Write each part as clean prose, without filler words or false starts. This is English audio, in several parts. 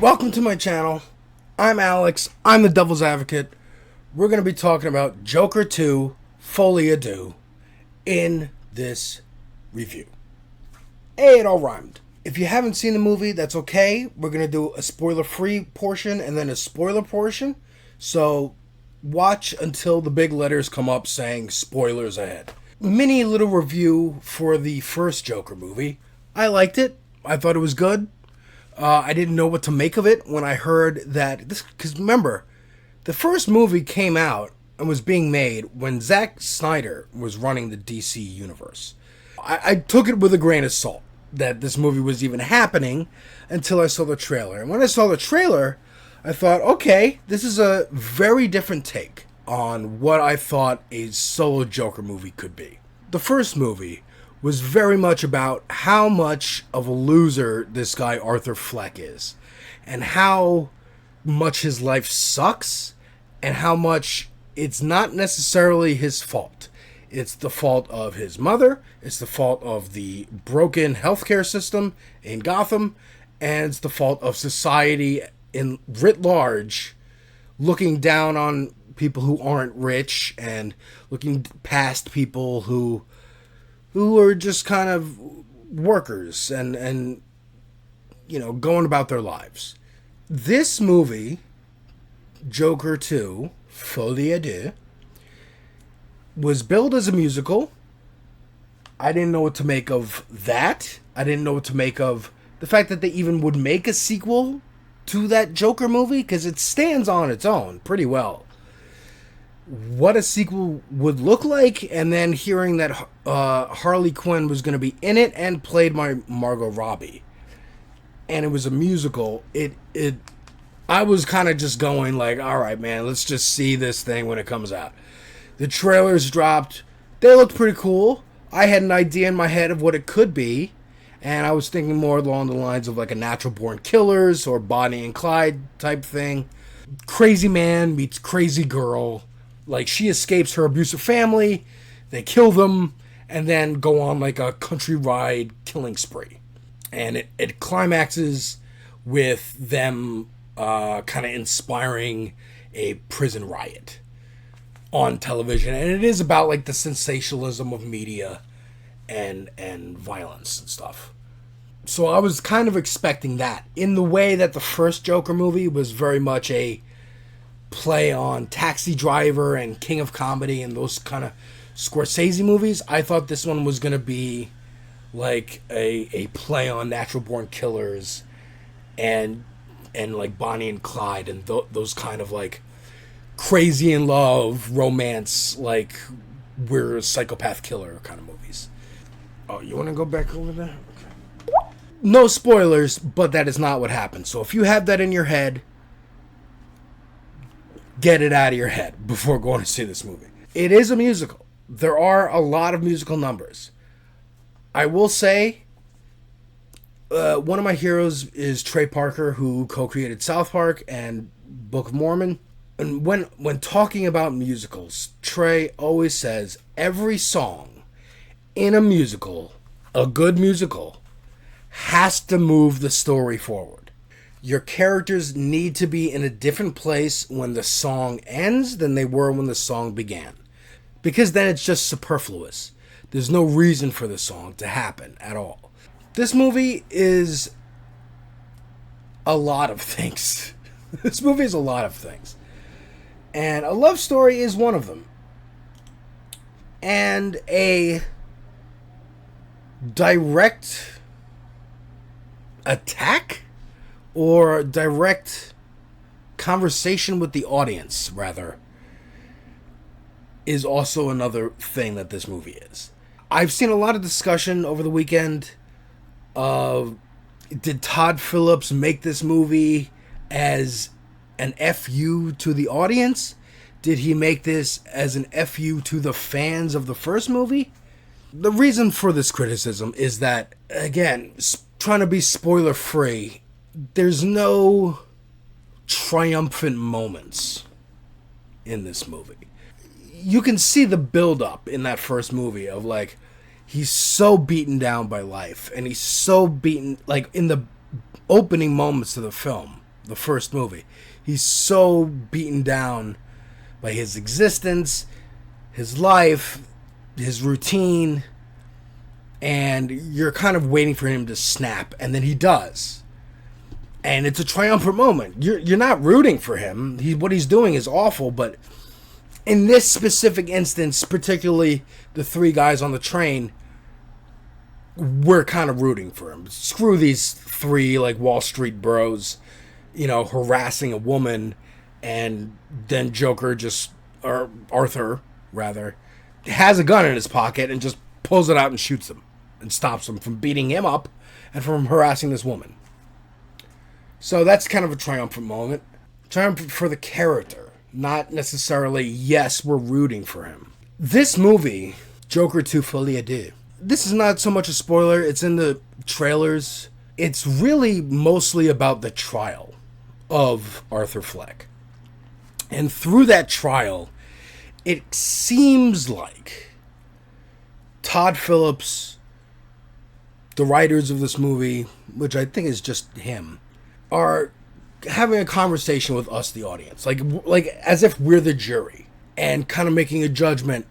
Welcome to my channel. I'm Alex. I'm the Devil's Advocate. We're going to be talking about Joker 2, Folie À Deux in this review. Hey, it all rhymed. If you haven't seen the movie, that's okay. We're going to do a spoiler-free portion and then a spoiler portion. So watch until the big letters come up saying spoilers ahead. Mini little review for the first Joker movie. I liked it. I thought it was good. I didn't know what to make of it when I heard that this, because remember, the first movie came out and was being made when Zack Snyder was running the DC universe. I took it with a grain of salt that this movie was even happening until I saw the trailer. And when I saw the trailer, I thought, okay, this is a very different take on what I thought a solo Joker movie could be. The first movie was very much about how much of a loser this guy Arthur Fleck is, and how much his life sucks, and how much it's not necessarily his fault. It's the fault of his mother, it's the fault of the broken healthcare system in Gotham, and it's the fault of society in writ large, looking down on people who aren't rich and looking past people who are just kind of workers and you know, going about their lives. This movie, Joker 2, Folie À Deux, was billed as a musical. I didn't know what to make of that. I didn't know what to make of the fact that they even would make a sequel to that Joker movie, because it stands on its own pretty well. What a sequel would look like, and then hearing that Harley Quinn was going to be in it and played by Margot Robbie, and it was a musical. I was kind of just going like, all right, man, let's just see this thing when it comes out. The trailers dropped. They looked pretty cool. I had an idea in my head of what it could be, and I was thinking more along the lines of like a Natural Born Killers or Bonnie and Clyde type thing. Crazy man meets crazy girl. Like, she escapes her abusive family, they kill them, and then go on like a countrywide killing spree. And it climaxes with them kind of inspiring a prison riot on television. And it is about like the sensationalism of media and violence and stuff. So I was kind of expecting that, in the way that the first Joker movie was very much a play on Taxi Driver and King of Comedy and those kind of Scorsese movies. I thought this one was going to be like a play on Natural Born Killers and like Bonnie and Clyde and those kind of like crazy in love romance, like we're a psychopath killer kind of movies. Oh, you want to go back over there? Okay. No spoilers, but that is not what happened. So if you have that in your head, get it out of your head before going to see this movie. It is a musical. There are a lot of musical numbers. I will say, one of my heroes is Trey Parker, who co-created South Park and Book of Mormon. And when talking about musicals, Trey always says every song in a musical, a good musical, has to move the story forward. Your characters need to be in a different place when the song ends than they were when the song began. Because then it's just superfluous. There's no reason for the song to happen at all. This movie is a lot of things. This movie is a lot of things. And a love story is one of them. And a direct attack? Or direct conversation with the audience, rather, is also another thing that this movie is. I've seen a lot of discussion over the weekend of, did Todd Phillips make this movie as an FU to the audience? Did he make this as an FU to the fans of the first movie? The reason for this criticism is that, again, trying to be spoiler-free, there's no triumphant moments in this movie. You can see the build-up in that first movie of, like, he's so beaten down by life, and he's so beaten, like, in the opening moments of the film, the first movie. He's so beaten down by his existence, his life, his routine, and you're kind of waiting for him to snap, and then he does. And it's a triumphant moment. You're not rooting for him. What he's doing is awful, but in this specific instance, particularly the three guys on the train, we're kind of rooting for him. Screw these three, like, Wall Street bros, harassing a woman, and then or Arthur, rather, has a gun in his pocket and just pulls it out and shoots him and stops him from beating him up and from harassing this woman. So that's kind of a triumphant moment. Triumphant for the character, not necessarily, yes, we're rooting for him. This movie, Joker 2 Folie À Deux, this is not so much a spoiler, it's in the trailers. It's really mostly about the trial of Arthur Fleck. And through that trial, it seems like Todd Phillips, the writers of this movie, which I think is just him, are having a conversation with us, the audience, like as if we're the jury, and kind of making a judgment.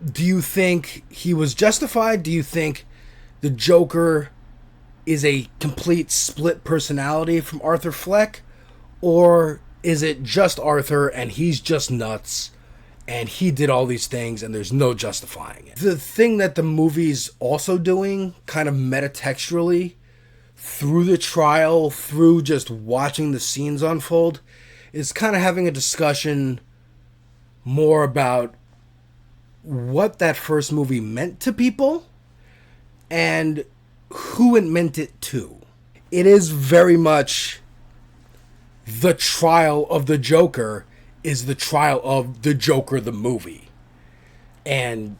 Do you think he was justified? Do you think the Joker is a complete split personality from Arthur Fleck? Or is it just Arthur and he's just nuts and he did all these things and there's no justifying it? The thing that the movie's also doing, kind of metatextually, through the trial, through just watching the scenes unfold, is kind of having a discussion more about what that first movie meant to people and who it meant it to. It is very much the trial of the Joker is the trial of the Joker the movie, and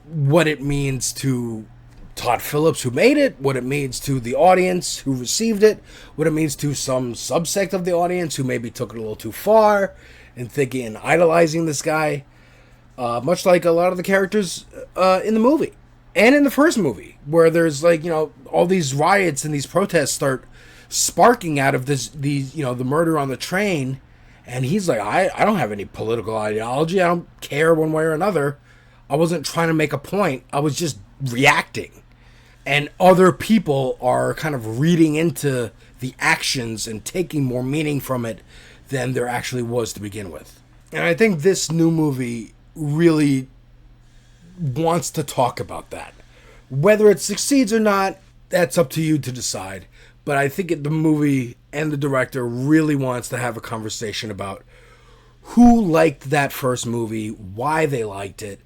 what it means to Todd Phillips, who made it, what it means to the audience who received it, what it means to some subsect of the audience who maybe took it a little too far and thinking and idolizing this guy, much like a lot of the characters in the movie and in the first movie, where there's all these riots and these protests start sparking out of the murder on the train, and he's like, I don't have any political ideology, I don't care one way or another, I wasn't trying to make a point, I was just reacting. And other people are kind of reading into the actions and taking more meaning from it than there actually was to begin with. And I think this new movie really wants to talk about that. Whether it succeeds or not, that's up to you to decide. But I think the movie and the director really wants to have a conversation about who liked that first movie, why they liked it,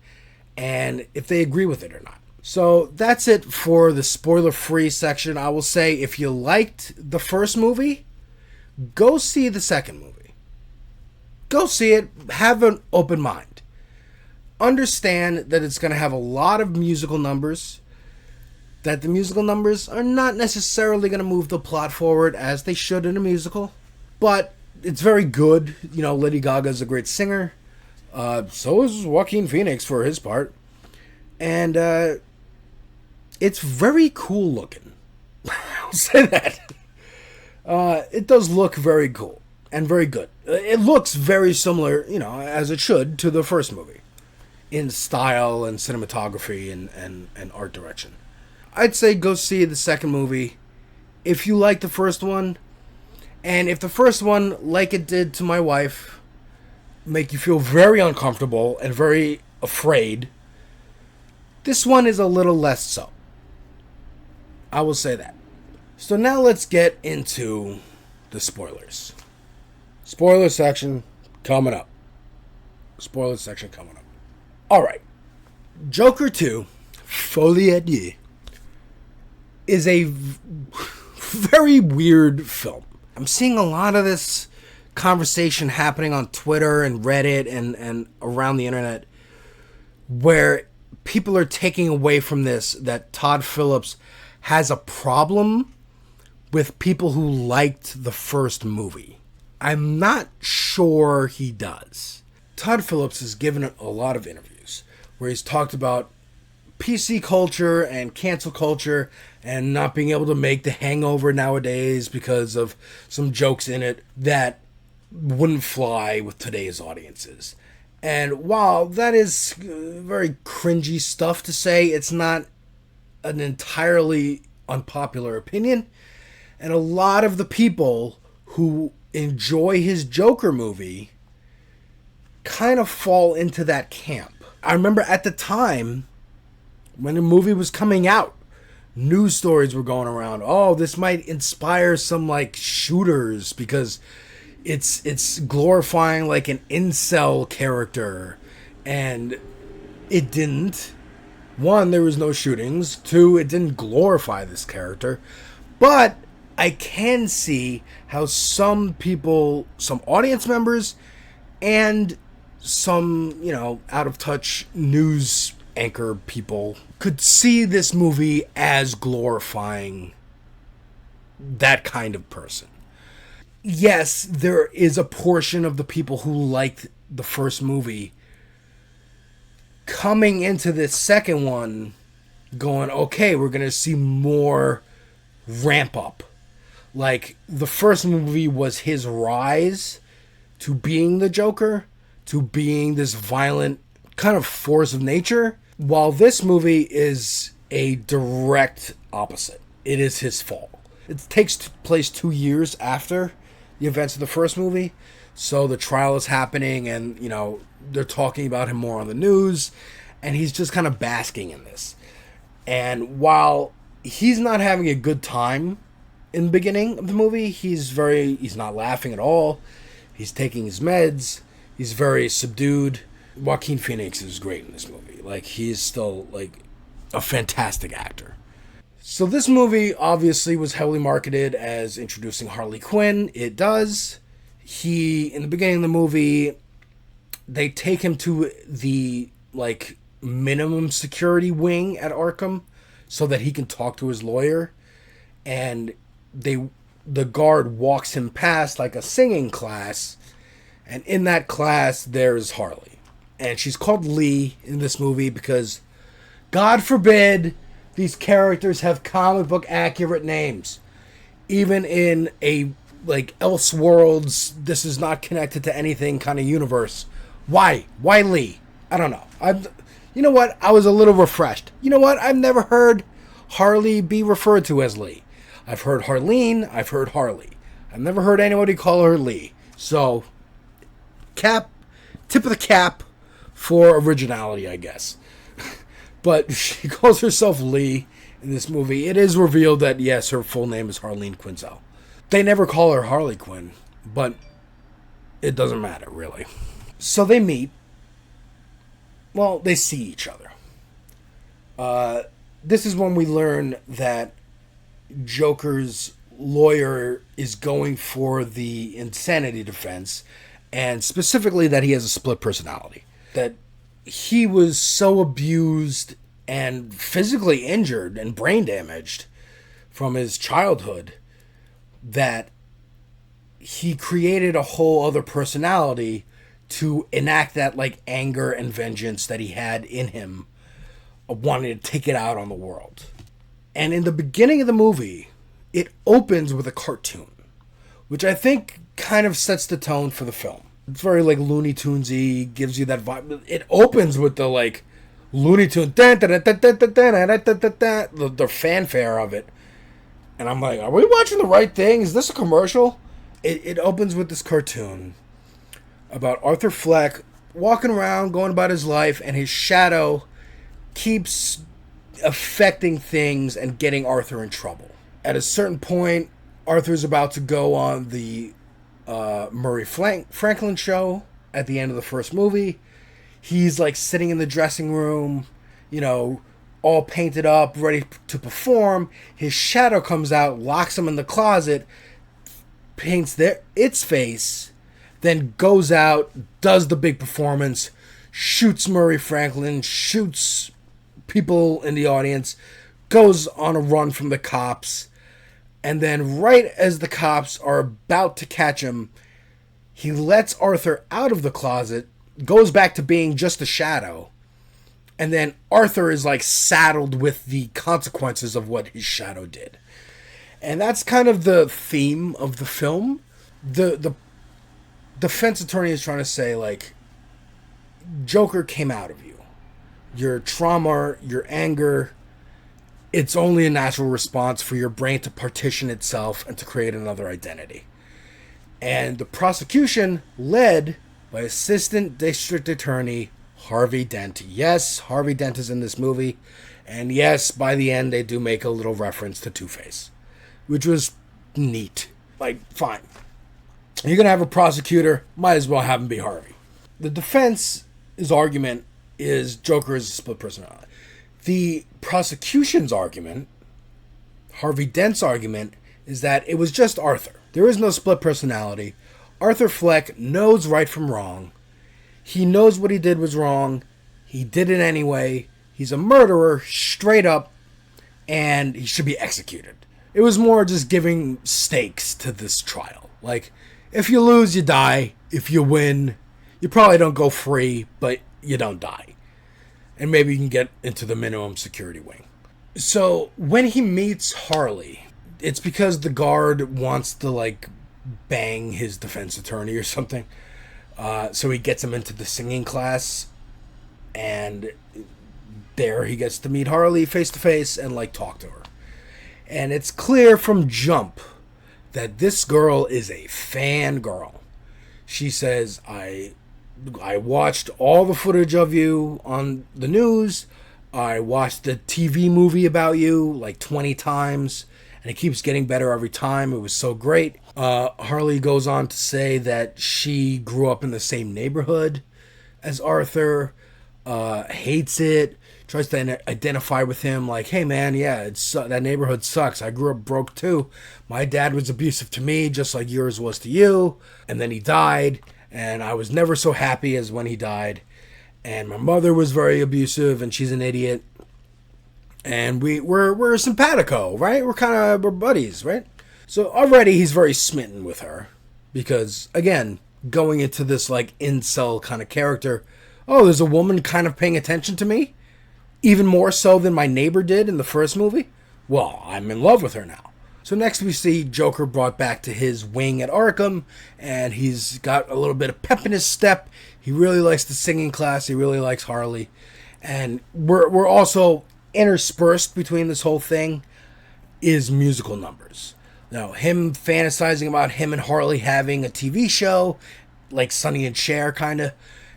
and if they agree with it or not. So that's it for the spoiler-free section. I will say, if you liked the first movie, go see the second movie. Go see it. Have an open mind. Understand that it's going to have a lot of musical numbers, that the musical numbers are not necessarily going to move the plot forward as they should in a musical, but it's very good. Lady Gaga's a great singer. So is Joaquin Phoenix for his part. And it's very cool looking. I'll say that. It does look very cool and very good. It looks very similar, as it should, to the first movie in style and cinematography and art direction. I'd say go see the second movie if you like the first one. And if the first one, like it did to my wife, make you feel very uncomfortable and very afraid, this one is a little less so. I will say that. So now let's get into the spoilers. Spoiler section coming up. Spoiler section coming up. Alright. Joker 2, Folie À Deux, is a very weird film. I'm seeing a lot of this conversation happening on Twitter and Reddit and around the internet, where people are taking away from this that Todd Phillips has a problem with people who liked the first movie. I'm not sure he does. Todd Phillips has given a lot of interviews where he's talked about PC culture and cancel culture and not being able to make The Hangover nowadays because of some jokes in it that wouldn't fly with today's audiences. And while that is very cringy stuff to say, it's not an entirely unpopular opinion. And a lot of the people who enjoy his Joker movie kind of fall into that camp. I remember at the time when the movie was coming out, news stories were going around. Oh, this might inspire some like shooters because it's glorifying like an incel character, and it didn't. One, there was no shootings. Two, it didn't glorify this character. But I can see how some people, some audience members, and some, out of touch news anchor people could see this movie as glorifying that kind of person. Yes, there is a portion of the people who liked the first movie coming into this second one going, okay, we're going to see more ramp up. Like, the first movie was his rise to being the Joker, to being this violent kind of force of nature, while this movie is a direct opposite. It is his fault. It takes place 2 years after the events of the first movie, so the trial is happening, and, they're talking about him more on the news, and he's just kind of basking in this. And while he's not having a good time in the beginning of the movie, he's not laughing at all. He's taking his meds. He's very subdued. Joaquin Phoenix is great in this movie. Like, he's still, like, a fantastic actor. So this movie obviously was heavily marketed as introducing Harley Quinn. It does. In the beginning of the movie, they take him to the, like, minimum security wing at Arkham so that he can talk to his lawyer. And the guard walks him past, like, a singing class. And in that class, there's Harley. And she's called Lee in this movie because, God forbid, these characters have comic book accurate names. Even in a, like, Elseworlds, this is not connected to anything kind of universe. Why? Why Lee? I don't know. You know what? I was a little refreshed. You know what? I've never heard Harley be referred to as Lee. I've heard Harleen. I've heard Harley. I've never heard anybody call her Lee. So, tip of the cap for originality, I guess. But she calls herself Lee in this movie. It is revealed that, yes, her full name is Harleen Quinzel. They never call her Harley Quinn, but it doesn't matter, really. So they meet. Well, they see each other. This is when we learn that Joker's lawyer is going for the insanity defense, and specifically that he has a split personality. That he was so abused and physically injured and brain damaged from his childhood that he created a whole other personality to enact that, like, anger and vengeance that he had in him, wanting to take it out on the world. And in the beginning of the movie, it opens with a cartoon, which I think kind of sets the tone for the film. It's very, like, Looney Tunes-y, gives you that vibe. It opens with the, like, Looney Tunes, the fanfare of it. And I'm like, are we watching the right thing? Is this a commercial? It opens with this cartoon about Arthur Fleck walking around, going about his life, and his shadow keeps affecting things and getting Arthur in trouble. At a certain point, Arthur's about to go on the Murray Franklin show at the end of the first movie. He's, like, sitting in the dressing room, all painted up, ready to perform. His shadow comes out, locks him in the closet, paints its face, then goes out, does the big performance, shoots Murray Franklin, shoots people in the audience, goes on a run from the cops, and then right as the cops are about to catch him, he lets Arthur out of the closet, goes back to being just a shadow, And then Arthur is like saddled with the consequences of what his shadow did. And that's kind of the theme of the film. The defense attorney is trying to say, like, Joker came out of you. Your trauma, your anger, it's only a natural response for your brain to partition itself and to create another identity. And the prosecution, led by Assistant District Attorney Harvey Dent. Yes, Harvey Dent is in this movie. And yes, by the end, they do make a little reference to Two-Face, which was neat. Like, fine. You're going to have a prosecutor, might as well have him be Harvey. The defense's argument is Joker is a split personality. The prosecution's argument, Harvey Dent's argument, is that it was just Arthur. There is no split personality. Arthur Fleck knows right from wrong. He knows what he did was wrong. He did it anyway. He's a murderer, straight up, and he should be executed. It was more just giving stakes to this trial. Like, if you lose, you die. If you win, you probably don't go free, but you don't die. And maybe you can get into the minimum security wing. So, when he meets Harley, it's because the guard wants to, like, bang his defense attorney or something. So he gets him into the singing class, and there he gets to meet Harley face to face and, like, talk to her. And it's clear from jump that this girl is a fangirl. She says, I watched all the footage of you on the news. I watched the TV movie about you like 20 times, and it keeps getting better every time. It was so great. Harley goes on to say that she grew up in the same neighborhood as Arthur, hates it, tries to identify with him like, hey man, yeah, that neighborhood sucks. I grew up broke too. My dad was abusive to me just like yours was to you, and then he died, and I was never so happy as when he died. And my mother was very abusive, and she's an idiot. And we're simpatico, right? We're buddies, right? So already he's very smitten with her. Because, again, going into this, like, incel kind of character. Oh, there's a woman kind of paying attention to me? Even more so than my neighbor did in the first movie? Well, I'm in love with her now. So next we see Joker brought back to his wing at Arkham. And he's got a little bit of pep in his step. He really likes the singing class. He really likes Harley. And we're also interspersed between this whole thing is musical numbers. Now, him fantasizing about him and Harley having a TV show, like Sonny and Cher kind of,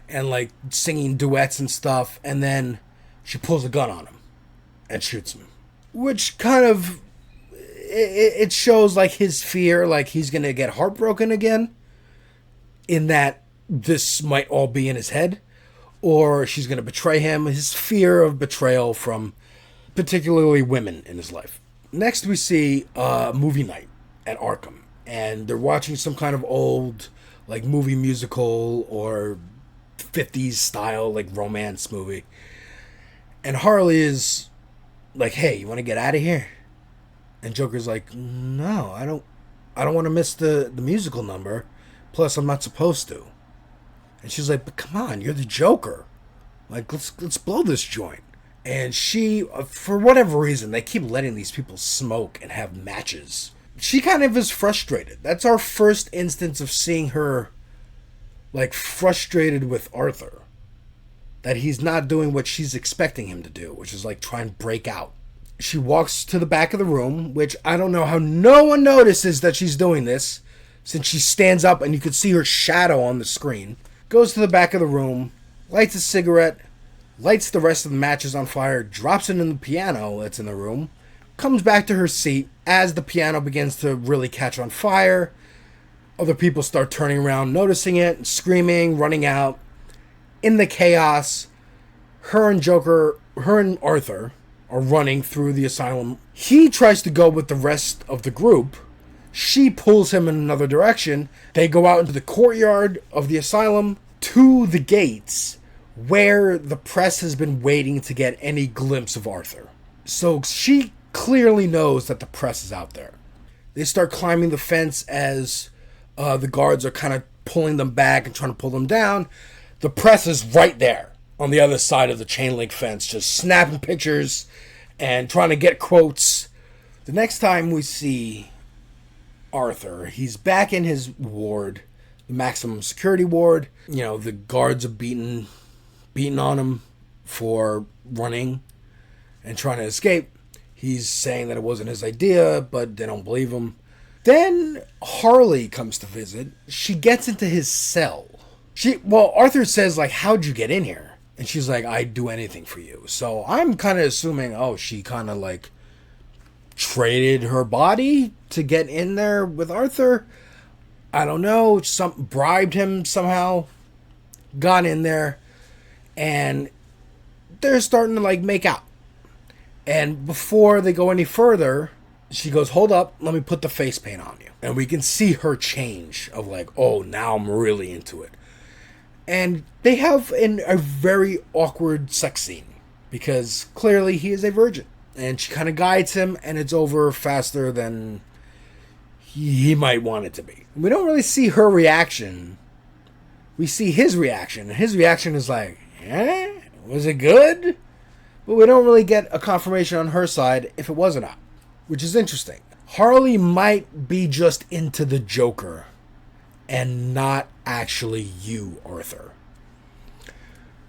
and like singing duets and stuff, and then she pulls a gun on him and shoots him. Which kind of, it shows like his fear, like he's going to get heartbroken again, in that this might all be in his head, or she's going to betray him, his fear of betrayal from particularly women in his life. Next we see movie night at Arkham, and they're watching some kind of old like movie musical or 50s style like romance movie, and Harley is like, hey, you want to get out of here? And Joker's like, no, I don't want to miss the musical number, plus I'm not supposed to. And she's like, but come on, you're the Joker, like let's blow this joint. And she, for whatever reason, they keep letting these people smoke and have matches. She kind of is frustrated. That's our first instance of seeing her, like, frustrated with Arthur. That he's not doing what she's expecting him to do, which is, like, try and break out. She walks to the back of the room, which I don't know how no one notices that she's doing this, since she stands up and you could see her shadow on the screen. Goes to the back of the room, lights a cigarette, lights the rest of the matches on fire, drops it in the piano that's in the room, comes back to her seat. As the piano begins to really catch on fire, other people start turning around, noticing it, screaming, running out. In the chaos, her and Arthur are running through the asylum. He tries to go with the rest of the group. She pulls him in another direction. They go out into the courtyard of the asylum to the gates, where the press has been waiting to get any glimpse of Arthur. So she clearly knows that the press is out there. They start climbing the fence as the guards are kind of pulling them back and trying to pull them down. The press is right there. on the other side of the chain link fence, just snapping pictures and trying to get quotes. The next time we see Arthur, he's back in his ward, the maximum security ward. You know, the guards are beating on him for running and trying to escape. He's saying that it wasn't his idea, but they don't believe him. Then Harley comes to visit. She gets into his cell. Arthur says, like, how'd you get in here? And she's like, I'd do anything for you. So I'm kind of assuming, she kind of like traded her body to get in there with Arthur. I don't know. Bribed him somehow. Got in there. And they're starting to like make out. And before they go any further, she goes, hold up, let me put the face paint on you. And we can see her change of like, oh, now I'm really into it. And they have a very awkward sex scene because clearly he is a virgin. And she kind of guides him, and it's over faster than he might want it to be. We don't really see her reaction. We see his reaction. And his reaction is like, was it good? But we don't really get a confirmation on her side if it was or not, which is interesting. Harley might be just into the Joker and not actually you, Arthur.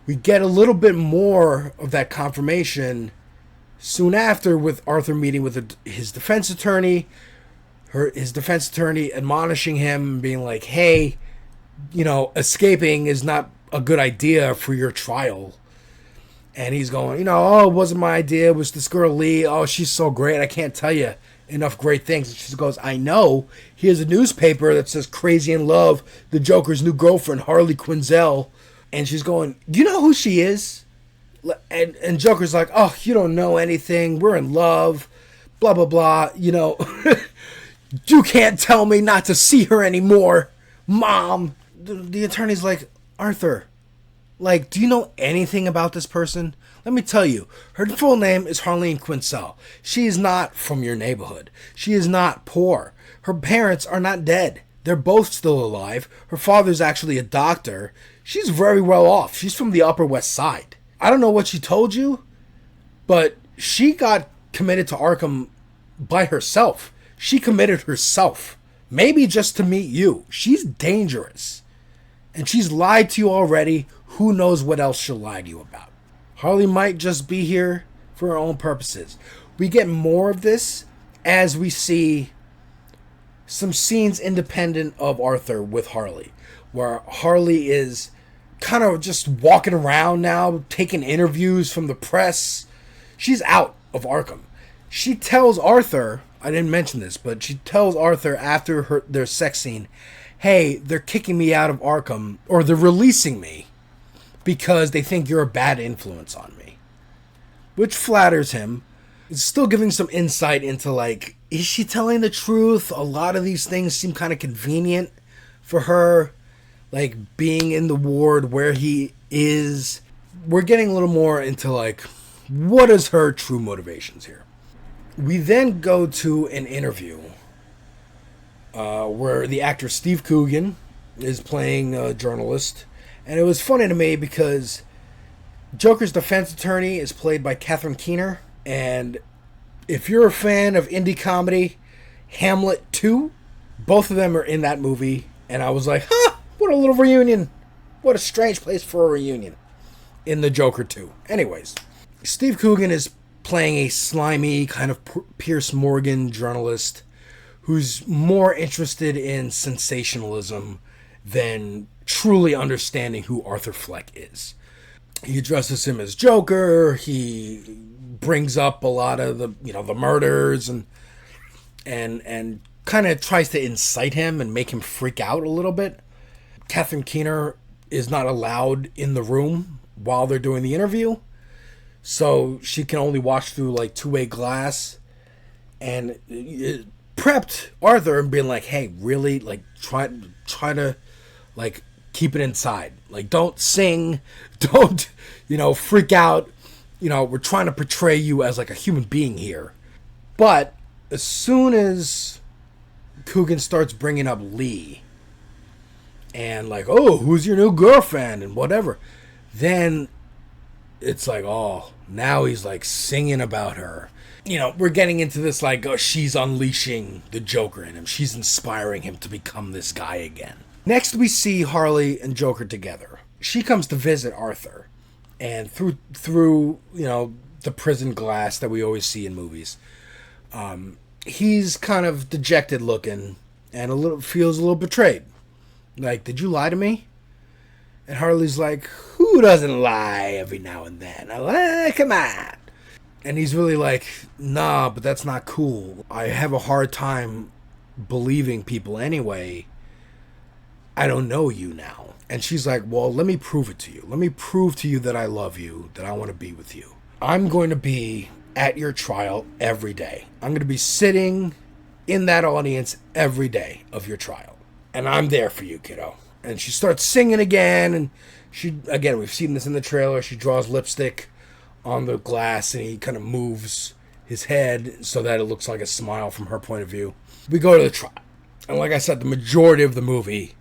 We get a little bit more of that confirmation soon after with Arthur meeting with his defense attorney. His defense attorney admonishing him, being like, hey, escaping is not a good idea for your trial. And he's going, it wasn't my idea. It was this girl, Lee. Oh, she's so great. I can't tell you enough great things. And she goes, I know. Here's a newspaper that says Crazy in Love, the Joker's new girlfriend, Harley Quinzel. And she's going, you know who she is? And Joker's like, oh, you don't know anything. We're in love. Blah, blah, blah. You can't tell me not to see her anymore, Mom. The attorney's like, Arthur, like, do you know anything about this person? Let me tell you, her full name is Harley Quinzel. She is not from your neighborhood. She is not poor. Her parents are not dead. They're both still alive. Her father's actually a doctor. She's very well off. She's from the Upper West Side. I don't know what she told you, but she got committed to Arkham by herself. She committed herself. Maybe just to meet you. She's dangerous. And she's lied to you already. Who knows what else she'll lie to you about? Harley might just be here for her own purposes. We get more of this as we see some scenes independent of Arthur with Harley, where Harley is kind of just walking around now, taking interviews from the press. She's out of Arkham. She tells Arthur, I didn't mention this, but she tells Arthur after their sex scene, hey, they're kicking me out of Arkham, or they're releasing me because they think you're a bad influence on me. Which flatters him. It's still giving some insight into, like, is she telling the truth? A lot of these things seem kind of convenient for her, like being in the ward where he is. We're getting a little more into, like, what is her true motivations here? We then go to an interview where the actor Steve Coogan is playing a journalist. And it was funny to me because Joker's defense attorney is played by Catherine Keener. And if you're a fan of indie comedy, Hamlet 2, both of them are in that movie. And I was like, what a little reunion. What a strange place for a reunion in the Joker 2. Anyways, Steve Coogan is playing a slimy kind of Pierce Morgan journalist who's more interested in sensationalism than truly understanding who Arthur Fleck is. He addresses him as Joker. He brings up a lot of the murders and kind of tries to incite him and make him freak out a little bit. Catherine Keener is not allowed in the room while they're doing the interview, so she can only watch through like two-way glass, and it prepped Arthur and being like, hey, really, like, try to like keep it inside, like, don't sing, don't freak out, we're trying to portray you as like a human being here. But as soon as Coogan starts bringing up Lee and like, oh, who's your new girlfriend and whatever, then it's like, oh, now he's like singing about her. You know, we're getting into this like, oh, she's unleashing the Joker in him. She's inspiring him to become this guy again. Next, we see Harley and Joker together. She comes to visit Arthur, and through the prison glass that we always see in movies, he's kind of dejected looking and feels a little betrayed. Like, did you lie to me? And Harley's like, who doesn't lie every now and then? Come on. And he's really like, nah, but that's not cool. I have a hard time believing people anyway. I don't know you now. And she's like, well, let me prove it to you. Let me prove to you that I love you, that I want to be with you. I'm going to be at your trial every day. I'm going to be sitting in that audience every day of your trial. And I'm there for you, kiddo. And she starts singing again. And again, we've seen this in the trailer. She draws lipstick on the glass and he kind of moves his head so that it looks like a smile from her point of view. We go to the trial. And like I said, the majority of the movie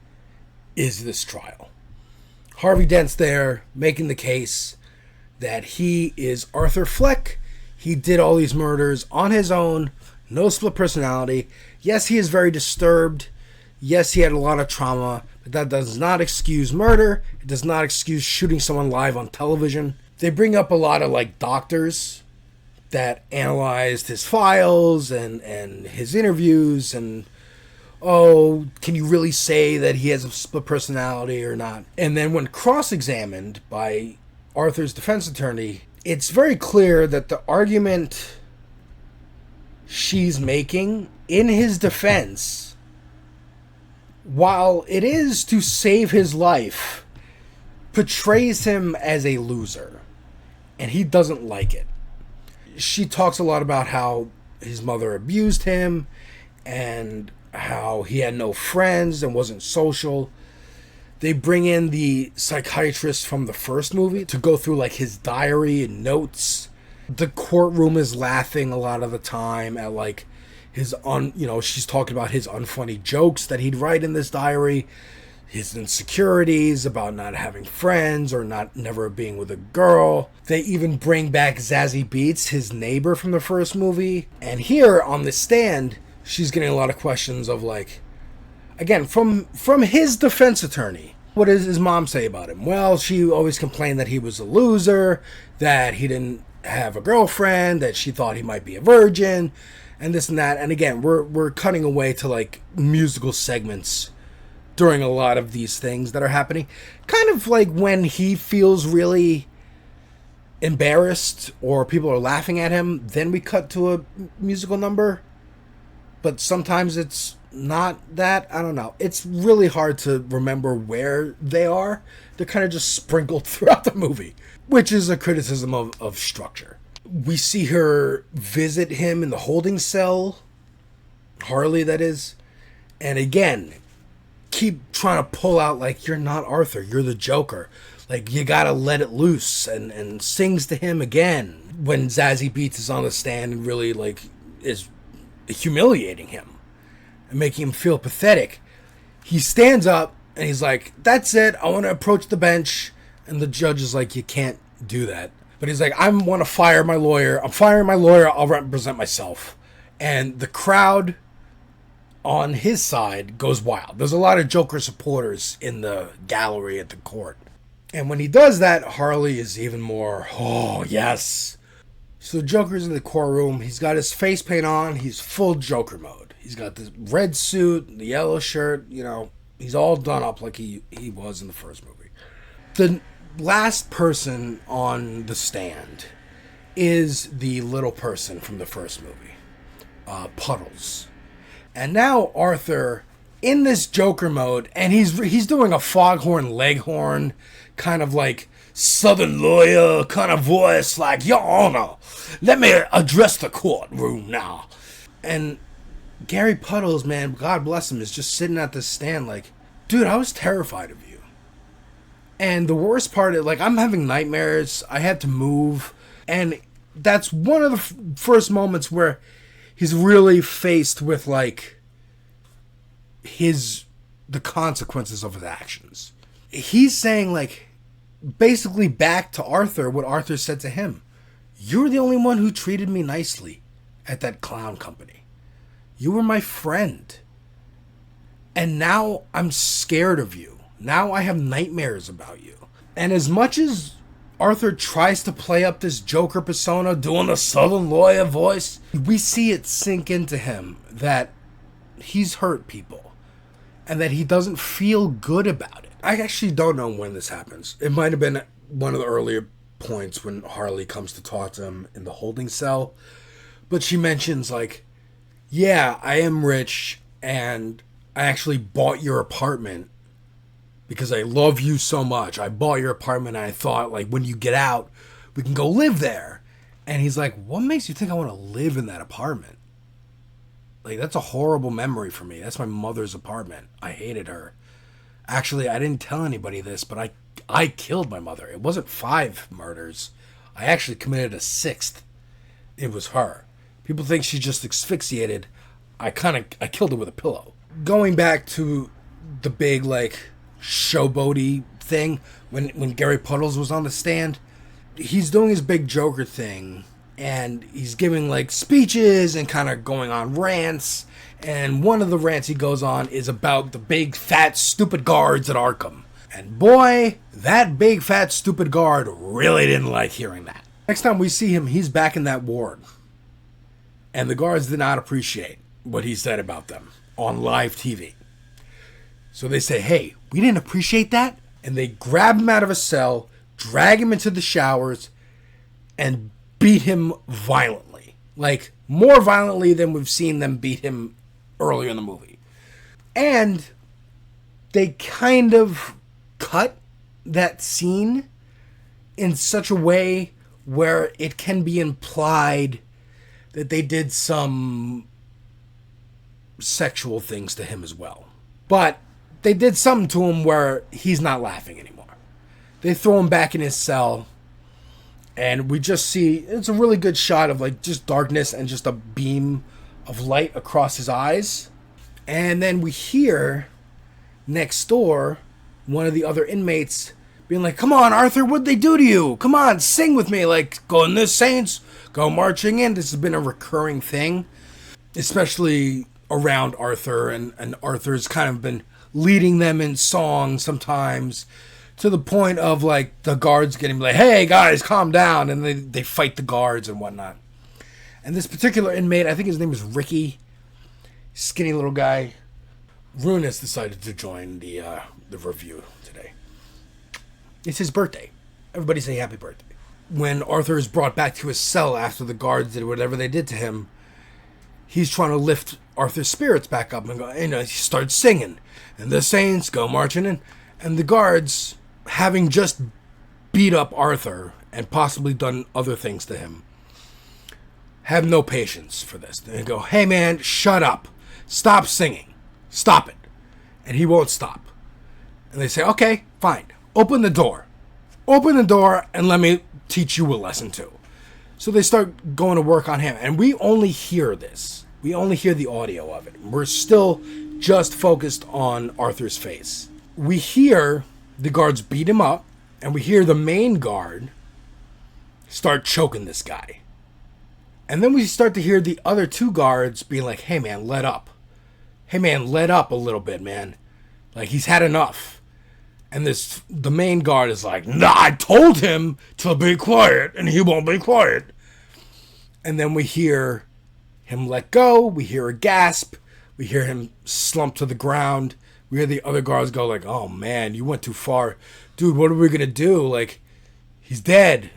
is this trial. Harvey Dent's there making the case that he is Arthur Fleck. He did all these murders on his own, no split personality. Yes, he is very disturbed. Yes, he had a lot of trauma, but that does not excuse murder. It does not excuse shooting someone live on television. They bring up a lot of like doctors that analyzed his files and his interviews and, oh, can you really say that he has a split personality or not? And then when cross-examined by Arthur's defense attorney, it's very clear that the argument she's making in his defense, while it is to save his life, portrays him as a loser. And he doesn't like it. She talks a lot about how his mother abused him and how he had no friends and wasn't social. They bring in the psychiatrist from the first movie to go through like his diary and notes. The courtroom is laughing a lot of the time at like his she's talking about his unfunny jokes that he'd write in this diary, his insecurities about not having friends or never being with a girl. They even bring back Zazie Beetz, his neighbor from the first movie. And here on the stand, she's getting a lot of questions of like, again, from his defense attorney. What does his mom say about him? Well, she always complained that he was a loser, that he didn't have a girlfriend, that she thought he might be a virgin, and this and that. And again, we're cutting away to like musical segments during a lot of these things that are happening. Kind of like when he feels really embarrassed or people are laughing at him, then we cut to a musical number. But sometimes it's not that. I don't know. It's really hard to remember where they are. They're kind of just sprinkled throughout the movie, which is a criticism of structure. We see her visit him in the holding cell, Harley that is, and again, keep trying to pull out like, you're not Arthur, you're the Joker. Like, you gotta let it loose, and sings to him again when Zazie Beetz is on the stand and really like is humiliating him and making him feel pathetic. He stands up and he's like, that's it, I want to approach the bench. And the judge is like, you can't do that. But he's like, I want to fire my lawyer. I'm firing my lawyer. I'll represent myself. And the crowd on his side goes wild. There's a lot of Joker supporters in the gallery at the court. And when he does that, Harley is even more, oh, yes. So the Joker's in the courtroom. He's got his face paint on. He's full Joker mode. He's got the red suit, the yellow shirt. He's all done up like he was in the first movie. The last person on the stand is the little person from the first movie, Puddles. And now Arthur, in this Joker mode, and he's doing a foghorn leghorn, kind of like Southern lawyer kind of voice, like, Your Honor, let me address the courtroom now. And Gary Puddles, man, God bless him, is just sitting at this stand like, dude, I was terrified of you. And the worst part is, like, I'm having nightmares. I had to move. And that's one of the first moments where he's really faced with, like, the consequences of his actions. He's saying, like, basically back to Arthur what Arthur said to him. You're the only one who treated me nicely at that clown company. You were my friend. And now I'm scared of you. Now I have nightmares about you. And as much as Arthur tries to play up this Joker persona, doing a Southern lawyer voice, we see it sink into him that he's hurt people and that he doesn't feel good about it. I actually don't know when this happens. It might have been one of the earlier points when Harley comes to talk to him in the holding cell. But she mentions, like, yeah, I am rich and I actually bought your apartment because I love you so much. I bought your apartment and I thought, like, when you get out, we can go live there. And he's like, what makes you think I want to live in that apartment? Like, that's a horrible memory for me. That's my mother's apartment. I hated her. Actually, I didn't tell anybody this, but I killed my mother. It wasn't 5 murders. I actually committed a 6th. It was her. People think she just asphyxiated. I killed her with a pillow. Going back to the big, like, showboaty thing, when Gary Puddles was on the stand, he's doing his big Joker thing, and he's giving, like, speeches and kind of going on rants, and one of the rants he goes on is about the big, fat, stupid guards at Arkham. And boy, that big, fat, stupid guard really didn't like hearing that. Next time we see him, he's back in that ward. And the guards did not appreciate what he said about them on live TV. So they say, hey, we didn't appreciate that. And they grab him out of a cell, drag him into the showers, and beat him violently. Like, more violently than we've seen them beat him earlier in the movie. And they kind of cut that scene in such a way where it can be implied that they did some sexual things to him as well. But they did something to him where he's not laughing anymore. They throw him back in his cell, and we just see, it's a really good shot of, like, just darkness and just a beam of light across his eyes. And then we hear next door one of the other inmates being like, come on, Arthur, what'd they do to you? Come on, sing with me. Like, go in the Saints, go marching in. This has been a recurring thing, especially around Arthur. And Arthur's kind of been leading them in song sometimes, to the point of, like, the guards getting like, hey, guys, calm down. And they fight the guards and whatnot. And this particular inmate, I think his name is Ricky, skinny little guy. Ruinous decided to join the review today. It's his birthday. Everybody say happy birthday. When Arthur is brought back to his cell after the guards did whatever they did to him, he's trying to lift Arthur's spirits back up and go, he starts singing. And the Saints go marching in. And the guards, having just beat up Arthur and possibly done other things to him, have no patience for this. They go, hey man, shut up. Stop singing. Stop it. And he won't stop. And they say, okay, fine. Open the door. Open the door and let me teach you a lesson too. So they start going to work on him. And we only hear this. We only hear the audio of it. We're still just focused on Arthur's face. We hear the guards beat him up. And we hear the main guard start choking this guy. And then we start to hear the other 2 guards being like, hey man, let up. Hey man, let up a little bit, man. Like, he's had enough. And the main guard is like, nah, I told him to be quiet, and he won't be quiet. And then we hear him let go. We hear a gasp. We hear him slump to the ground. We hear the other guards go like, oh man, you went too far. Dude, what are we going to do? Like, he's dead.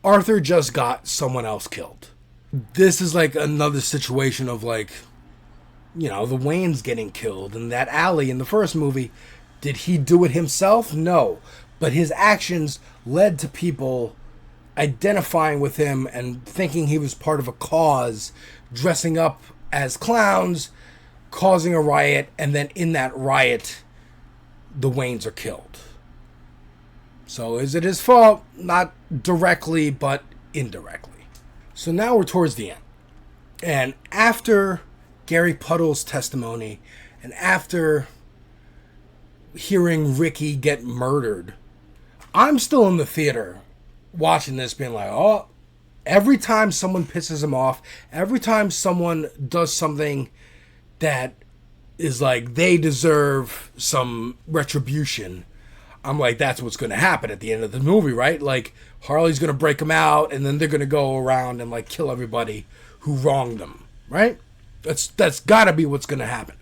Arthur just got someone else killed. This is like another situation of, like, the Waynes getting killed in that alley in the first movie. Did he do it himself? No. But his actions led to people identifying with him and thinking he was part of a cause, dressing up as clowns, causing a riot, and then in that riot, the Waynes are killed. So is it his fault? Not directly, but indirectly. So now we're towards the end. And after Gary Puddle's testimony, and after hearing Ricky get murdered, I'm still in the theater watching this being like, oh, every time someone pisses him off, every time someone does something that is like they deserve some retribution, I'm like, that's what's going to happen at the end of the movie, right? Like, Harley's going to break them out, and then they're going to go around and, like, kill everybody who wronged them, right? That's got to be what's going to happen.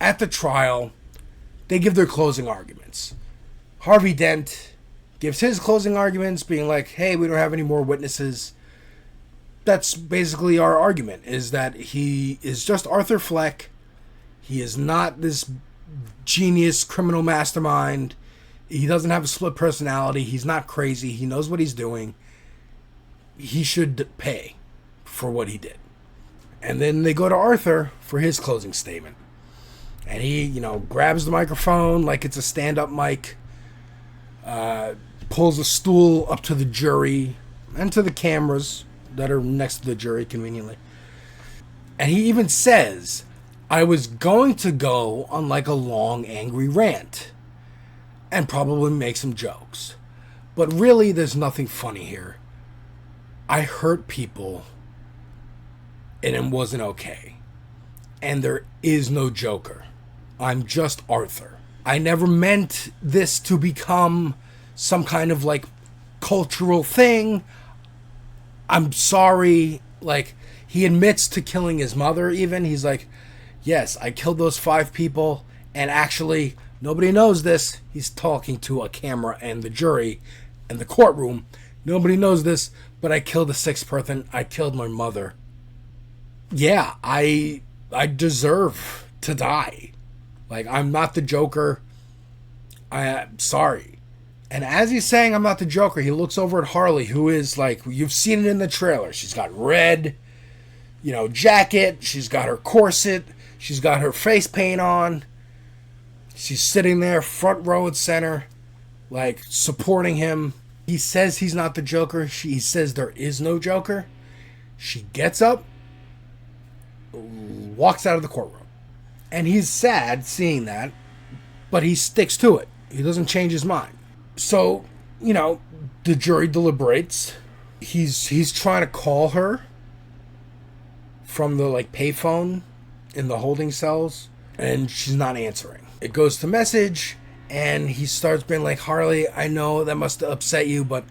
At the trial, they give their closing arguments. Harvey Dent gives his closing arguments, being like, hey, we don't have any more witnesses. That's basically our argument, is that he is just Arthur Fleck. He is not this genius criminal mastermind. He doesn't have a split personality. He's not crazy. He knows what he's doing. He should pay for what he did. And then they go to Arthur for his closing statement. And he, grabs the microphone like it's a stand-up mic, pulls a stool up to the jury and to the cameras that are next to the jury conveniently. And he even says, I was going to go on like a long, angry rant and probably make some jokes. But really, there's nothing funny here. I hurt people, and it wasn't okay. And there is no Joker. I'm just Arthur. I never meant this to become some kind of, like, cultural thing. I'm sorry. Like, he admits to killing his mother, even. He's like, yes, I killed those 5 people, and actually, nobody knows this. He's talking to a camera and the jury and the courtroom. Nobody knows this, but I killed the 6th person. I killed my mother. Yeah, I deserve to die. Like, I'm not the Joker. I'm sorry. And as he's saying I'm not the Joker, he looks over at Harley, who is like, you've seen it in the trailer. She's got red, jacket. She's got her corset. She's got her face paint on. She's sitting there, front row and center, like, supporting him. He says he's not the Joker. He says there is no Joker. She gets up, walks out of the courtroom. And he's sad seeing that, but he sticks to it. He doesn't change his mind. So, the jury deliberates. He's trying to call her from the, like, payphone in the holding cells, and she's not answering. It goes to message, and he starts being like, Harley, I know that must upset you, but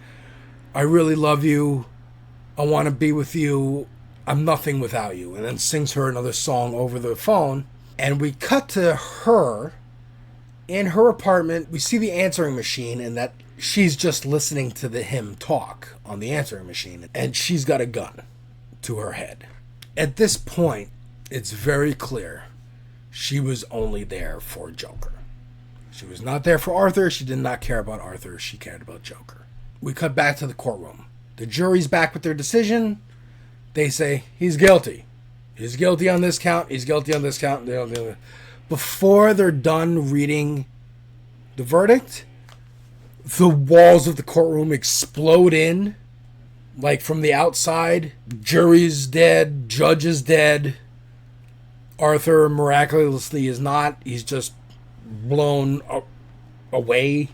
I really love you. I want to be with you. I'm nothing without you. And then sings her another song over the phone. And we cut to her in her apartment. We see the answering machine, and that she's just listening to him talk on the answering machine. And she's got a gun to her head. At this point, it's very clear she was only there for Joker. She was not there for Arthur. She did not care about Arthur. She cared about Joker. We cut back to the courtroom. The jury's back with their decision. They say, he's guilty. He's guilty on this count. He's guilty on this count. Before they're done reading the verdict, the walls of the courtroom explode in. Like, from the outside. Jury's dead. Judge is dead. Arthur miraculously is not. He's just blown away.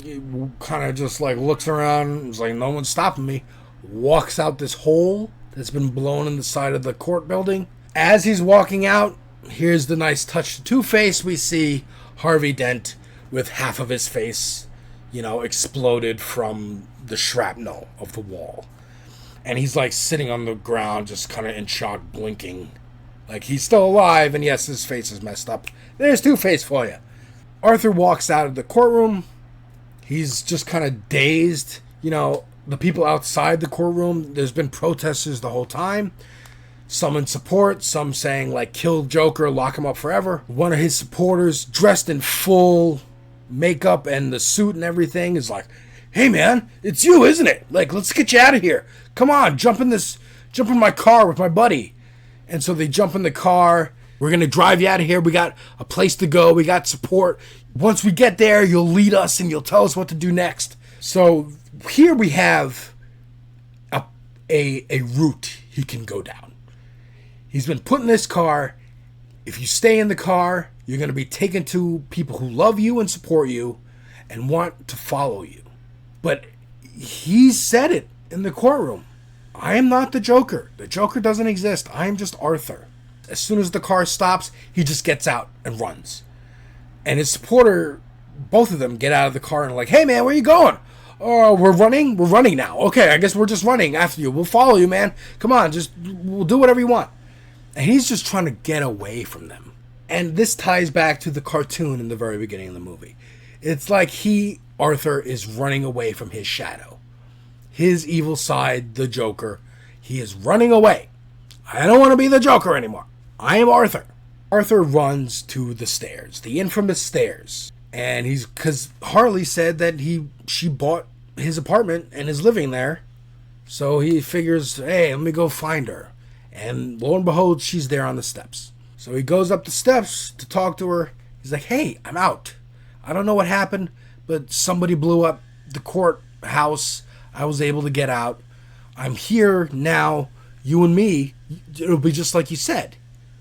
He kind of just, like, looks around. He's like, no one's stopping me. Walks out this hole that's been blown in the side of the court building. As he's walking out, here's the nice touch to Two-Face. We see Harvey Dent with half of his face, exploded from the shrapnel of the wall. And he's, like, sitting on the ground, just kind of in shock, blinking. Like, he's still alive, and yes, his face is messed up. There's Two-Face for you. Arthur walks out of the courtroom. He's just kind of dazed. The people outside the courtroom, there's been protesters the whole time. Some in support, some saying, like, kill Joker, lock him up forever. One of his supporters, dressed in full makeup and the suit and everything, is like, hey, man, it's you, isn't it? Like, let's get you out of here. Come on, jump in my car with my buddy. And so they jump in the car. We're going to drive you out of here. We got a place to go. We got support. Once we get there, you'll lead us and you'll tell us what to do next. So here we have a route he can go down. He's been put in this car. If you stay in the car, you're going to be taken to people who love you and support you and want to follow you. But he said it in the courtroom. I am not the Joker. The Joker doesn't exist. I am just Arthur. As soon as the car stops, he just gets out and runs. And his supporter, both of them, get out of the car and are like, hey, man, where you going? Oh, we're running? We're running now. Okay, I guess we're just running after you. We'll follow you, man. Come on, we'll do whatever you want. And he's just trying to get away from them. And this ties back to the cartoon in the very beginning of the movie. It's like Arthur, is running away from his shadow. His evil side, the Joker. He is running away. I don't want to be the Joker anymore. I am Arthur. Arthur runs to the stairs, the infamous stairs. And because Harley said that she bought his apartment and is living there. So he figures, hey, let me go find her. And lo and behold, she's there on the steps. So he goes up the steps to talk to her. He's like, hey, I'm out. I don't know what happened, but somebody blew up the courthouse. I was able to get out. I'm here now. You and me, it'll be just like you said.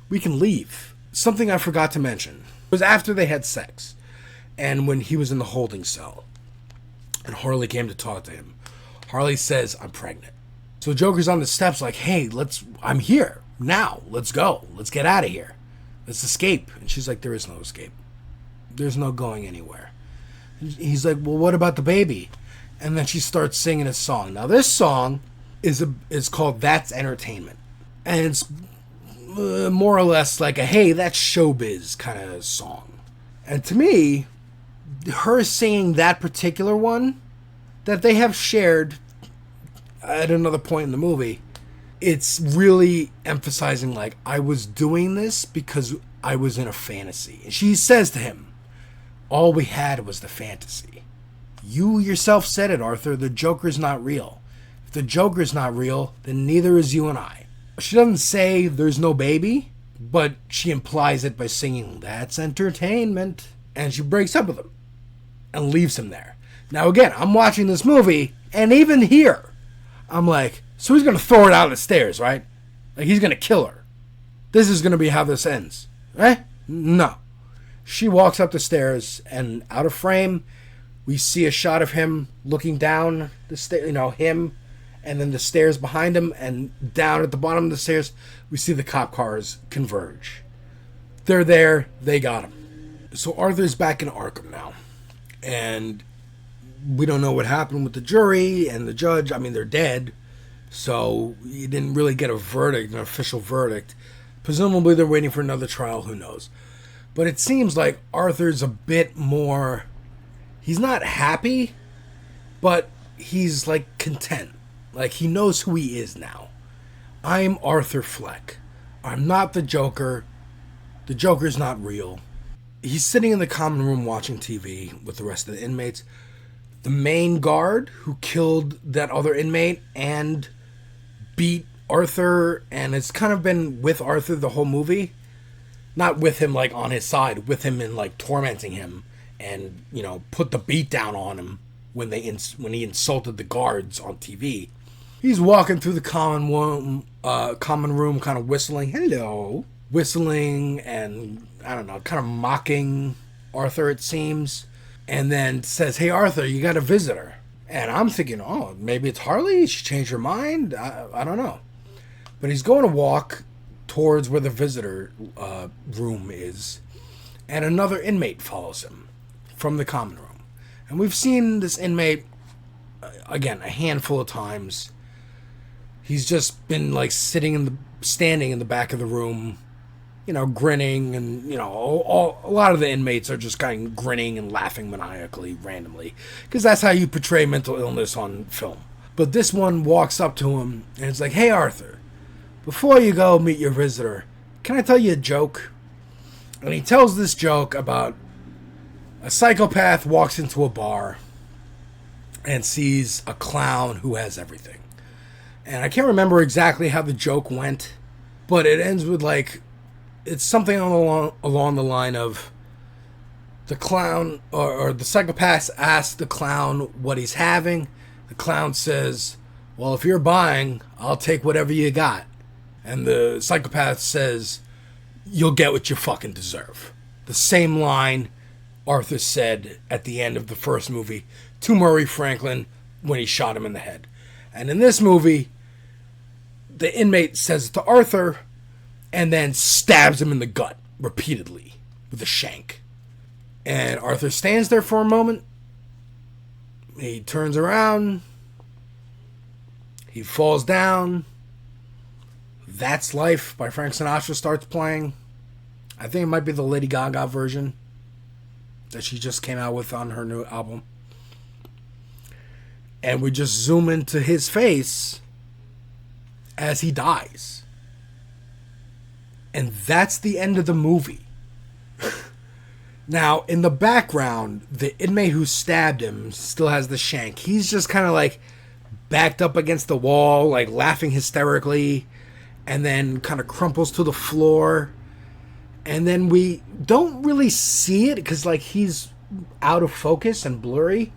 We can leave. Something I forgot to mention was after they had sex and when he was in the holding cell and Harley came to talk to him. Harley says, I'm pregnant. So Joker's on the steps like, hey, I'm here now. Let's go. Let's get out of here. Let's escape. And she's like, there is no escape. There's no going anywhere. He's like, well, what about the baby? And then she starts singing a song. Now, this song is called That's Entertainment. And it's more or less like a, hey, that's showbiz kind of song. And to me, her singing that particular one that they have shared at another point in the movie, it's really emphasizing like, I was doing this because I was in a fantasy. And she says to him, all we had was the fantasy. You yourself said it, Arthur. The Joker's not real. If the Joker's not real, then neither is you and I. She doesn't say there's no baby, but she implies it by singing, that's entertainment. And she breaks up with him and leaves him there. Now again, I'm watching this movie, and even here, I'm like, so he's going to throw her out of the stairs, right? Like he's going to kill her. This is going to be how this ends, right? No. She walks up the stairs, and out of frame, we see a shot of him looking down the stairs, him, and then the stairs behind him, and down at the bottom of the stairs, we see the cop cars converge. They're there, they got him. So Arthur's back in Arkham now, and we don't know what happened with the jury and the judge. I mean, they're dead, so you didn't really get a verdict, an official verdict. Presumably they're waiting for another trial, who knows. But it seems like Arthur's a bit more, he's not happy, but he's like content. Like he knows who he is now. I'm Arthur Fleck. I'm not the Joker. The Joker's not real. He's sitting in the common room watching TV with the rest of the inmates. The main guard who killed that other inmate and beat Arthur and has kind of been with Arthur the whole movie. Not with him like on his side, with him in like tormenting him and, put the beat down on him when he insulted the guards on TV. He's walking through the common room kind of whistling, hello, whistling and, I don't know, kind of mocking Arthur, it seems. And then says, hey, Arthur, you got a visitor. And I'm thinking, oh, maybe it's Harley. She changed her mind. I don't know. But he's going to walk towards where the visitor room is. And another inmate follows him from the common room. And we've seen this inmate, again, a handful of times. He's just been like standing in the back of the room, grinning, and, a lot of the inmates are just kind of grinning and laughing maniacally, randomly, because that's how you portray mental illness on film. But this one walks up to him, and it's like, hey, Arthur, before you go meet your visitor, can I tell you a joke? And he tells this joke about a psychopath walks into a bar and sees a clown who has everything. And I can't remember exactly how the joke went, but it ends with like, it's something along the line of the clown or the psychopath asks the clown what he's having. The clown says, well, if you're buying, I'll take whatever you got. And the psychopath says, you'll get what you fucking deserve. The same line Arthur said at the end of the first movie to Murray Franklin when he shot him in the head. And in this movie, the inmate says it to Arthur and then stabs him in the gut repeatedly with a shank. And Arthur stands there for a moment. He turns around. He falls down. That's Life by Frank Sinatra starts playing. I think it might be the Lady Gaga version that she just came out with on her new album. And we just zoom into his face as he dies. And that's the end of the movie. Now, in the background, the inmate who stabbed him still has the shank. He's just kind of like backed up against the wall, like laughing hysterically, and then kind of crumples to the floor. And then we don't really see it because like he's out of focus and blurry.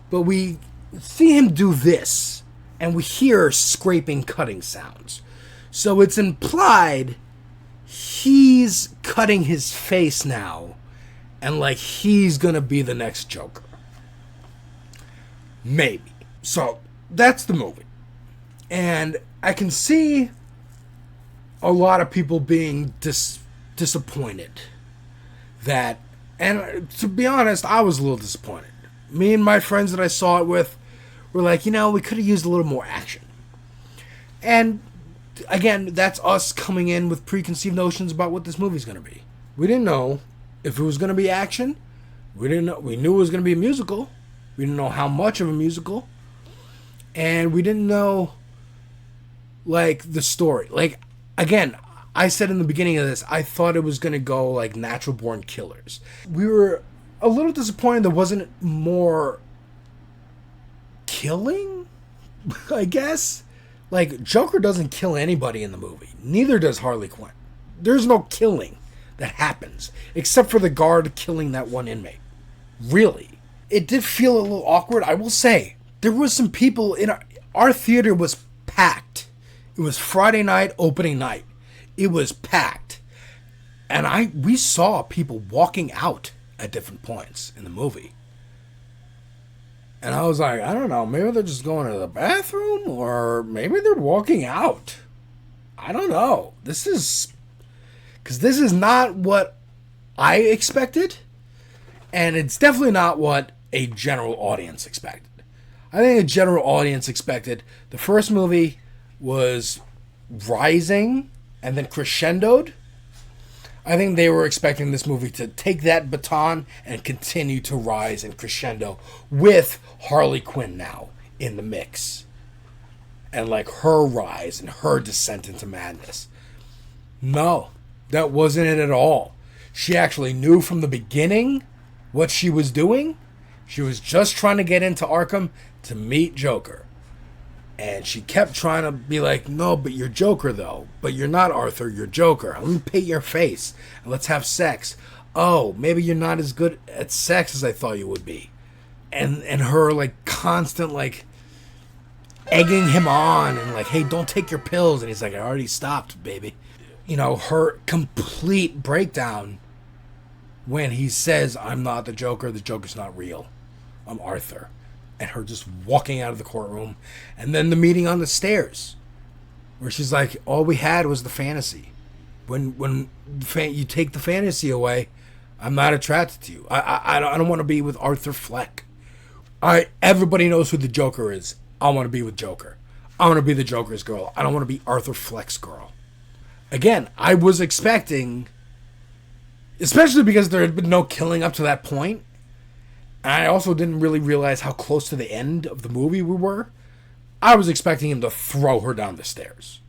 But we see him do this, and we hear scraping, cutting sounds. So it's implied he's cutting his face now, and like he's gonna be the next Joker. Maybe. So that's the movie. And I can see a lot of people being disappointed that, and to be honest, I was a little disappointed. Me and my friends that I saw it with were like, we could have used a little more action. And again, that's us coming in with preconceived notions about what this movie's going to be. We didn't know if it was going to be action. We knew it was going to be a musical. We didn't know how much of a musical. And we didn't know, like, the story. Like, again, I said in the beginning of this, I thought it was going to go like Natural Born Killers. We were a little disappointed there wasn't more killing, I guess. Like, Joker doesn't kill anybody in the movie. Neither does Harley Quinn. There's no killing that happens, except for the guard killing that one inmate. Really. It did feel a little awkward, I will say. There was some people in our theater was packed. It was Friday night, opening night. It was packed. And we saw people walking out at different points in the movie. And I was like, I don't know, maybe they're just going to the bathroom, or maybe they're walking out. I don't know. This is not what I expected, and it's definitely not what a general audience expected. I think a general audience expected the first movie was rising and then crescendoed. I think they were expecting this movie to take that baton and continue to rise and crescendo with Harley Quinn now in the mix. And like her rise and her descent into madness. No, that wasn't it at all. She actually knew from the beginning what she was doing. She was just trying to get into Arkham to meet Joker. And she kept trying to be like, no, but you're Joker, though. But you're not Arthur, you're Joker. Let me paint your face, and let's have sex. Oh, maybe you're not as good at sex as I thought you would be. And her, like, constant, like, egging him on, and like, hey, don't take your pills. And he's like, I already stopped, baby. Her complete breakdown when he says, I'm not the Joker's not real. I'm Arthur. And her just walking out of the courtroom. And then the meeting on the stairs, where she's like, all we had was the fantasy. When you take the fantasy away, I'm not attracted to you. I don't want to be with Arthur Fleck. Everybody knows who the Joker is. I want to be with Joker. I want to be the Joker's girl. I don't want to be Arthur Fleck's girl. Again, I was expecting, especially because there had been no killing up to that point, and I also didn't really realize how close to the end of the movie we were. I was expecting him to throw her down the stairs.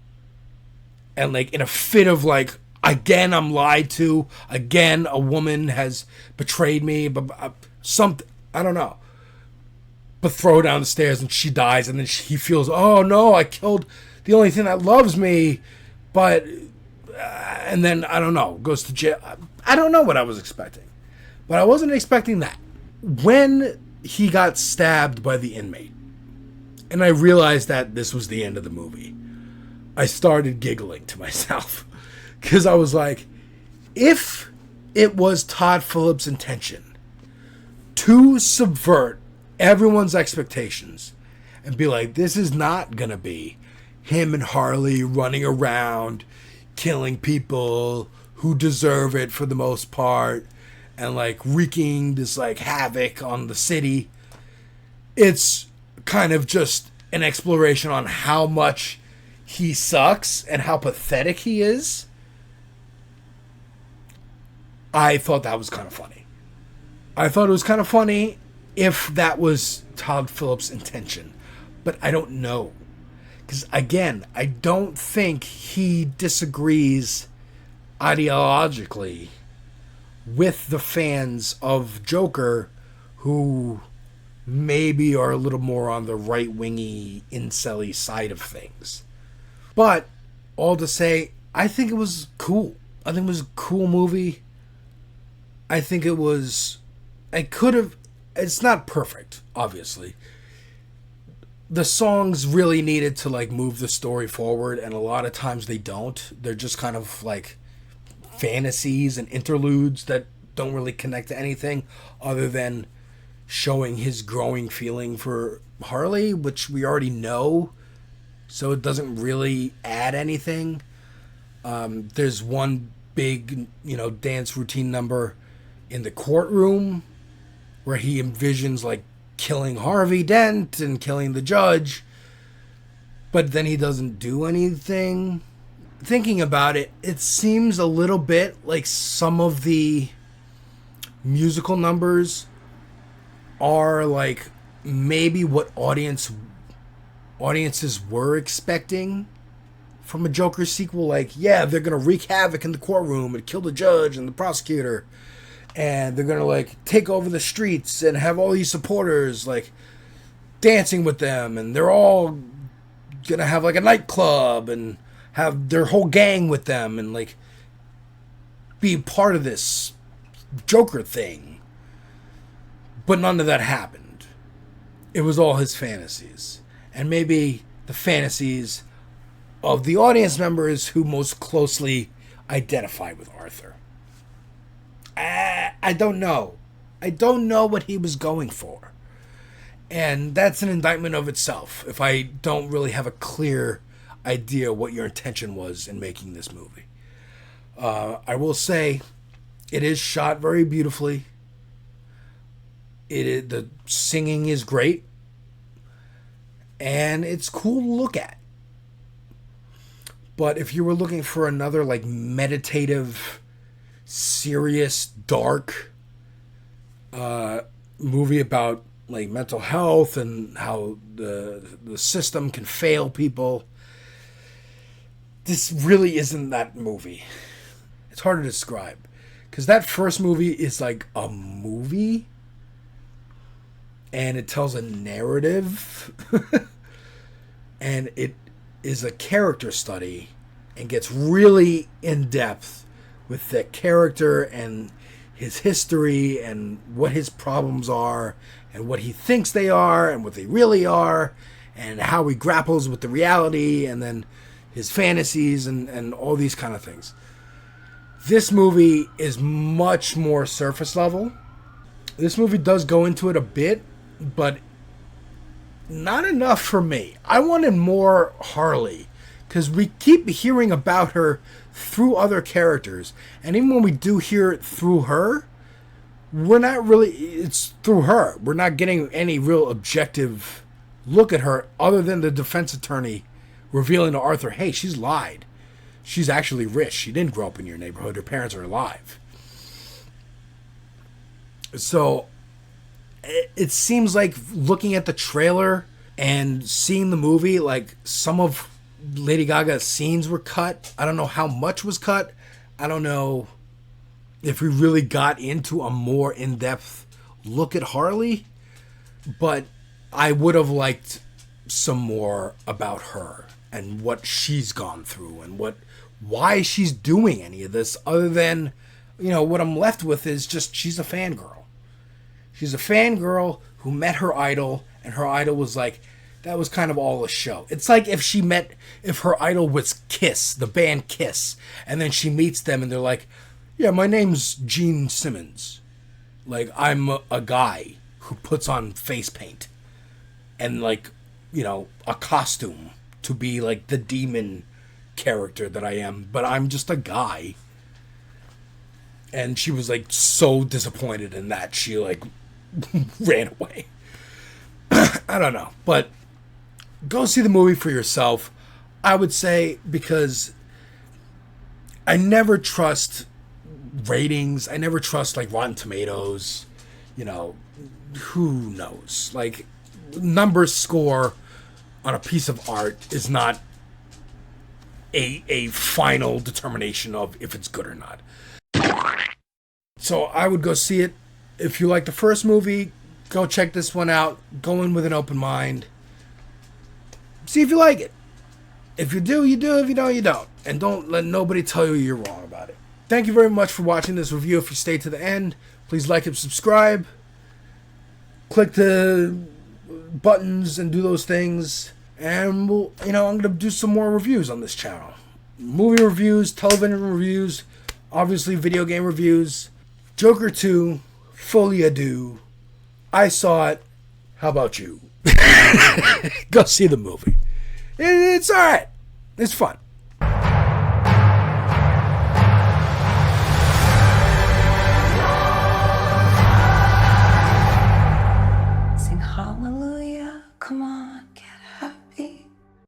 And like in a fit of like, again, I'm lied to. Again, a woman has betrayed me. But something, I don't know. But throw her down the stairs and she dies. And then he feels, oh no, I killed the only thing that loves me. But, and then, I don't know, goes to jail. I don't know what I was expecting. But I wasn't expecting that. When he got stabbed by the inmate, and I realized that this was the end of the movie, I started giggling to myself. Because I was like, if it was Todd Phillips' intention to subvert everyone's expectations and be like, this is not going to be him and Harley running around killing people who deserve it for the most part and like wreaking this like havoc on the city. It's kind of just an exploration on how much he sucks and how pathetic he is. I thought that was kind of funny. I thought it was kind of funny if that was Todd Phillips' intention. But I don't know. Because, again, I don't think he disagrees ideologically with the fans of Joker who maybe are a little more on the right-wingy, incel-y side of things. But, all to say, I think it was cool. I think it was a cool movie. I think it was... It's not perfect, obviously. The songs really needed to, like, move the story forward, and a lot of times they don't. They're just kind of, like, fantasies and interludes that don't really connect to anything other than showing his growing feeling for Harley, which we already know, so it doesn't really add anything. There's one big, dance routine number in the courtroom where he envisions, like, killing Harvey Dent and killing the judge, but then he doesn't do anything. Thinking about it, it seems a little bit like some of the musical numbers are like maybe what audiences were expecting from a Joker sequel. Like, yeah, they're gonna wreak havoc in the courtroom and kill the judge and the prosecutor, and they're gonna like take over the streets and have all these supporters like dancing with them, and they're all gonna have like a nightclub and have their whole gang with them and like be part of this Joker thing. But none of that happened. It was all his fantasies, and maybe the fantasies of the audience members who most closely identify with Arthur. I don't know. I don't know what he was going for. And that's an indictment of itself if I don't really have a clear idea what your intention was in making this movie. I will say it is shot very beautifully. The singing is great. And it's cool to look at. But if you were looking for another like meditative, serious, dark movie about like mental health and how the system can fail people, this really isn't that movie. It's hard to describe because that first movie is like a movie and it tells a narrative and it is a character study and gets really in depth with the character and his history and what his problems are and what he thinks they are and what they really are and how he grapples with the reality and then his fantasies and all these kind of things. This movie is much more surface level. This movie does go into it a bit, but not enough for me. I wanted more Harley because we keep hearing about her through other characters, and even when we do hear it through her, it's through her. We're not getting any real objective look at her other than the defense attorney revealing to Arthur, hey, she's lied. She's actually rich. She didn't grow up in your neighborhood. Her parents are alive. So it seems like looking at the trailer and seeing the movie, like some of Lady Gaga's scenes were cut. I don't know how much was cut. I don't know if we really got into a more in-depth look at Harley, but I would have liked some more about her and what she's gone through and why she's doing any of this other than, what I'm left with is just she's a fangirl. She's a fangirl who met her idol, and her idol was like, that was kind of all a show. It's like if her idol was Kiss, the band Kiss, and then she meets them and they're like, yeah, my name's Gene Simmons. Like, I'm a guy who puts on face paint and, like, you know, a costume to be like the demon character that I am, but I'm just a guy. And she was like so disappointed in that she like ran away. I don't know, but go see the movie for yourself, I would say, because I never trust ratings. I never trust like Rotten Tomatoes. You know, who knows? Like, numbers score on a piece of art is not a final determination of if it's good or not. So I would go see it. If you like the first movie, go check this one out. Go in with an open mind. See if you like it. If you do, you do. If you don't, you don't. And don't let nobody tell you you're wrong about it. Thank you very much for watching this review. If you stayed to the end, please like and subscribe. Click the buttons and do those things. And we'll, I'm going to do some more reviews on this channel. Movie reviews, television reviews, obviously video game reviews. Joker 2, Folie À Deux. I saw it. How about you? Go see the movie. It's alright. It's fun.